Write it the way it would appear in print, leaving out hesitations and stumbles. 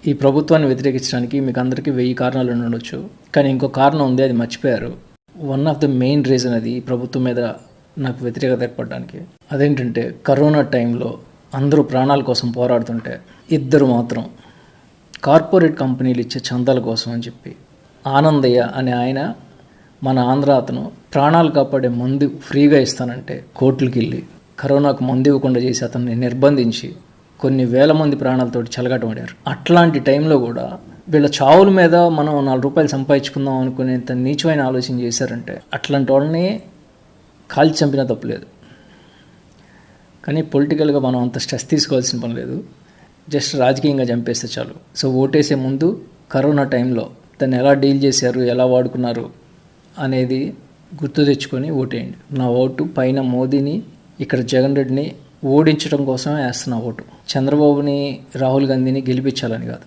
ఈ ప్రభుత్వాన్ని వ్యతిరేకించడానికి మీకు అందరికీ 1000 కారణాలు ఉండొచ్చు, కానీ ఇంకో కారణం ఉంది, అది మర్చిపోయారు. One of the main reason అది ఈ ప్రభుత్వం మీద నాకు వ్యతిరేకత ఏర్పడడానికి. అదేంటంటే కరోనా టైంలో అందరూ ప్రాణాల కోసం పోరాడుతుంటే ఇద్దరు మాత్రం కార్పొరేట్ కంపెనీలు ఇచ్చే చందాల కోసం అని చెప్పి ఆనందయ్య అనే ఆయన, మన ఆంధ్ర అతను, ప్రాణాలు కాపాడే మందు ఫ్రీగా ఇస్తానంటే కోర్టులకి వెళ్ళి కరోనాకు మందు ఇవ్వకుండా చేసి అతన్ని నిర్బంధించి కొన్ని వేల మంది ప్రాణాలతోటి చెలగాటమాడారు. అట్లాంటి టైంలో కూడా వీళ్ళ చావుల మీద మనం 4 రూపాయలు సంపాదించుకుందాం అనుకునేంత నీచమైన ఆలోచన చేశారంటే అట్లాంటి వాళ్ళని కాల్చి చంపినా తప్పులేదు. కానీ పొలిటికల్గా మనం అంత స్ట్రెస్ తీసుకోవాల్సిన పని లేదు, జస్ట్ రాజకీయంగా చంపేస్తే చాలు. సో ఓటేసే ముందు కరోనా టైంలో దాన్ని ఎలా డీల్ చేశారు, ఎలా వాడుకున్నారు అనేది గుర్తు తెచ్చుకొని ఓటేయండి. నా ఓటు పైన మోదీని, ఇక్కడ జగన్ రెడ్డిని ఓడించడం కోసమే వేస్తున్నా ఓటు. చంద్రబాబుని, రాహుల్ గాంధీని గెలిపించాలని కాదు.